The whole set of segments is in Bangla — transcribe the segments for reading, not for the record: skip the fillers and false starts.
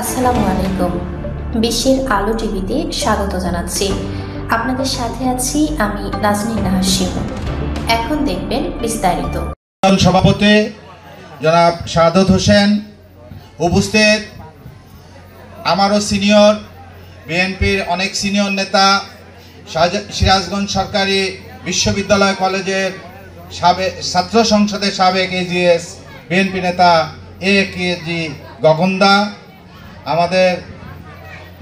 আসসালামু আলাইকুম। বিশ্বের আলো টিভিতে স্বাগত জানাচ্ছি। আপনাদের সাথে আছি আমি নাজনীন নাহার শিমু। এখন দেখবেন বিস্তারিত। সভাপতি জনাব শাহাদত হোসেন, উপস্থিত আমারও সিনিয়র বিএনপির অনেক সিনিয়র নেতা, সিরাজগঞ্জ সরকারি বিশ্ববিদ্যালয় কলেজের সাবেক ছাত্র সংসদের সাবেক এজিএস বিএনপি নেতা এ.কে.জি. গগনদা, আমাদের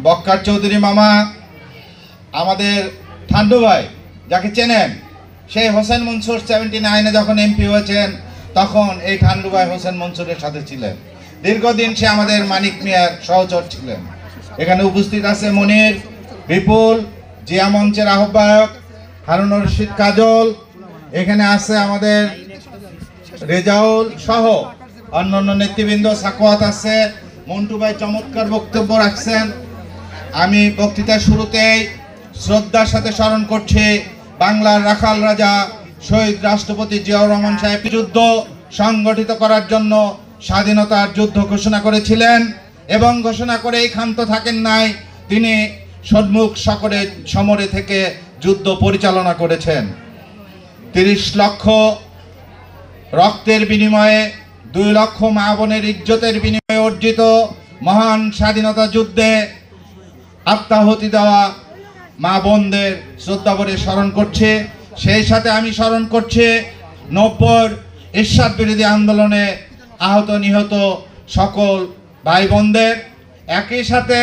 বক্কার চৌধুরী মামা, আমাদের ঠান্ডু ভাই যাকে চেনেন, সেই হোসেন মনসুর 79-এ যখন এমপি হয়েছেন তখন এই ঠান্ডু ভাই হোসেন মনসুরের সাথে ছিলেন। দীর্ঘদিন সে আমাদের মানিক মিয়ার সহচর ছিলেন। এখানে উপস্থিত আছে মনির, বিপুল, জিয়া মঞ্চের আহ্বায়ক হারুনুর রশিদ কাজল, এখানে আছে আমাদের রেজাউল সহ অন্যান্য নেতৃবৃন্দ, সাকওয়াত আছে, মন্টু ভাই চমৎকার বক্তব্য রাখছেন। আমি বক্তৃতার শুরুতেই শ্রদ্ধার সাথে স্মরণ করছি বাংলার রাখাল রাজা শহীদ রাষ্ট্রপতি জিয়াউর রহমান সাহেব যুদ্ধ সংগঠিত করার জন্য স্বাধীনতার যুদ্ধ ঘোষণা করেছিলেন এবং ঘোষণা করেই ক্ষান্ত থাকেন নাই, তিনি সম্মুখ সমরে থেকে যুদ্ধ পরিচালনা করেছেন। 30 লক্ষ রক্তের বিনিময়ে, 2 লক্ষ মা বোনের ইজ্জতের বিনিময়ে অর্জিত মহান স্বাধীনতা যুদ্ধে আত্মাহুতি দেওয়া মা বোনদের শ্রদ্ধা করে স্মরণ করছে। সেই সাথে আমি স্মরণ করছি 90 এরশাদ বিরোধী আন্দোলনে আহত নিহত সকল ভাই বোনদের। একই সাথে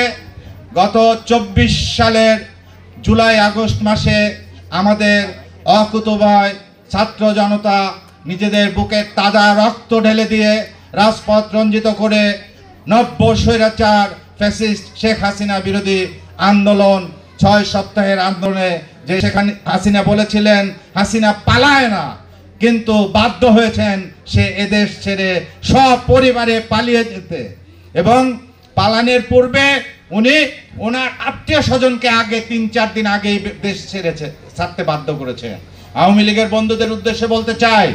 গত 24 সালের জুলাই আগস্ট মাসে আমাদের অকুতোভয় ছাত্র জনতা নিজেদের বুকের তাজা রক্ত ঢেলে দিয়ে রাজপথ রঞ্জিত করে 90 স্বৈরাচার ফ্যাসিস্ট শেখ হাসিনা বিরোধী আন্দোলন, 6 সপ্তাহের আন্দোলনে যে সেখানে হাসিনা বলেছিলেন হাসিনা পালায় না, কিন্তু বাধ্য হয়েছেন সে এদেশ ছেড়ে সপরিবারে পালিয়ে যেতে। এবং পালানোর পূর্বে উনি ওনার আত্মীয় স্বজনকে আগে 3-4 দিন আগে দেশ ছাড়তে বাধ্য করেছে। আওয়ামী লীগের বন্ধুদের উদ্দেশ্যে বলতে চাই,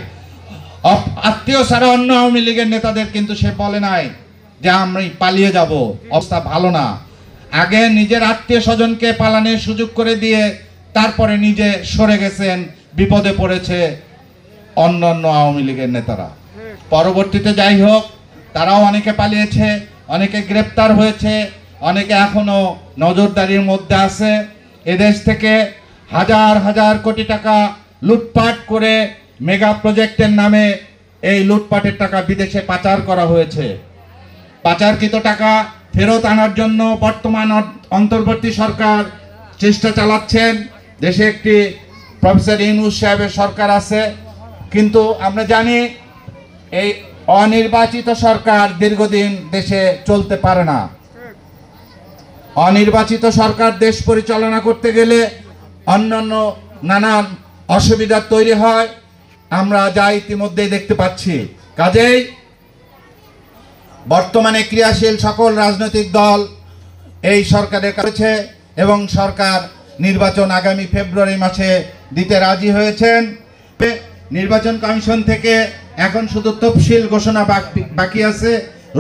আত্মীয় ছাড়া অন্য আওয়ামী লীগের নেতাদের কিন্তু সে বলে নাই যে আমি পালিয়ে যাব, অবস্থা ভালো না। আগে নিজের আত্মীয় স্বজনকে পালানোর সুযোগ করে দিয়ে তারপরে নিজে সরে গেছেন, বিপদে পড়েছে অন্যান্য আওয়ামী লীগের নেতারা। পরবর্তীতে যাই হোক, তারাও অনেকে পালিয়েছে, অনেকে গ্রেপ্তার হয়েছে, অনেকে এখনো নজরদারির মধ্যে আছে। এদেশ থেকে হাজার হাজার কোটি টাকা লুটপাট করে মেগা প্রজেক্টের নামে এই লুটপাটের টাকা বিদেশে পাচার করা হয়েছে। পাচারকৃত টাকা ফেরত আনার জন্য বর্তমান অন্তর্বর্তী সরকার চেষ্টা চালাচ্ছেন। দেশে একটি প্রফেসর ইউনূস সাহেবের সরকার আছে, কিন্তু আমরা জানি এই অনির্বাচিত সরকার দীর্ঘদিন দেশে চলতে পারে না। অনির্বাচিত সরকার দেশ পরিচালনা করতে গেলে অন্যান্য নানান অসুবিধা তৈরি হয়, আমরা যা ইতিমধ্যেই দেখতে পাচ্ছি। কাজেই বর্তমানে ক্রিয়াশীল সকল রাজনৈতিক দল এই সরকারের কাছে এবং সরকার নির্বাচন আগামী ফেব্রুয়ারি মাসে দিতে রাজি হয়েছেন। নির্বাচন কমিশন থেকে এখন শুধু তফসিল ঘোষণা বাকি আছে,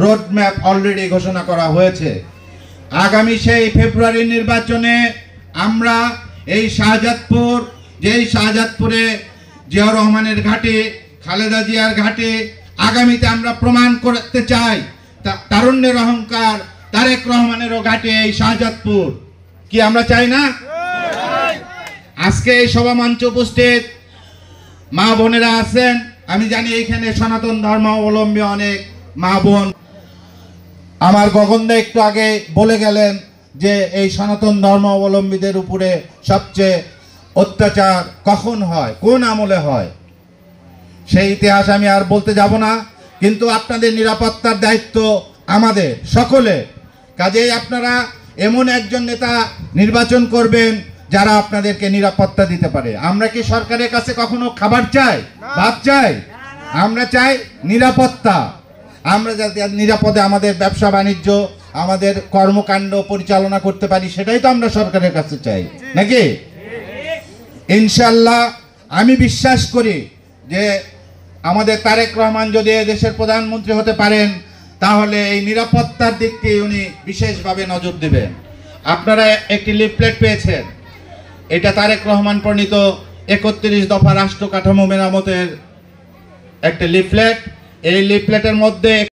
রোড ম্যাপ অলরেডি ঘোষণা করা হয়েছে। আগামী সেই ফেব্রুয়ারির নির্বাচনে আমরা এই শাহজাদপুর, যেই শাহজাদপুরে জিয়াউর রহমানের ঘাঁটি, খালেদা জিয়ার ঘাঁটি, আগামীতে আমরা প্রমাণ করতে চাই তারুণ্যের অহংকার তারেক রহমানেরও ঘাঁটি এই শাহজাদপুর। কি আমরা চাই না? আজকে এই সভা মঞ্চে উপস্থিত মা বোনেরা আছেন, আমি জানি এইখানে সনাতন ধর্মাবলম্বী অনেক মা বোন। আমার গগনদা একটু আগে বলে গেলেন যে এই সনাতন ধর্মাবলম্বীদের উপরে সবচেয়ে অত্যাচার কখন হয়, কোন আমলে হয়, সেই ইতিহাস আমি আর বলতে যাব না। কিন্তু আপনাদের নিরাপত্তার দায়িত্ব আমাদের সকলে। কাজেই আপনারা এমন একজন নেতা নির্বাচন করবেন যারা আপনাদেরকে নিরাপত্তা দিতে পারে। আমরা কি সরকারের কাছে কখনো খাবার চাই, ভাত চাই? আমরা চাই নিরাপত্তা। আমরা যাতে নিরাপদে আমাদের ব্যবসা বাণিজ্য, আমাদের কর্মকাণ্ড পরিচালনা করতে পারি, সেটাই তো আমরা সরকারের কাছে চাই, নাকি? ইনশাল্লাহ আমি বিশ্বাস করি যে আমাদের তারেক রহমান যদি দেশের প্রধানমন্ত্রী হতে পারেন, তাহলে এই নিরাপত্তার দিকটি উনি বিশেষভাবে নজর দিবেন। আপনারা একটি লিফলেট পেয়েছেন, এটা তারেক রহমান প্রণীত 31 দফা রাষ্ট্র কাঠামো মেরামতের একটা লিফলেট। এই লিফলেটের মধ্যে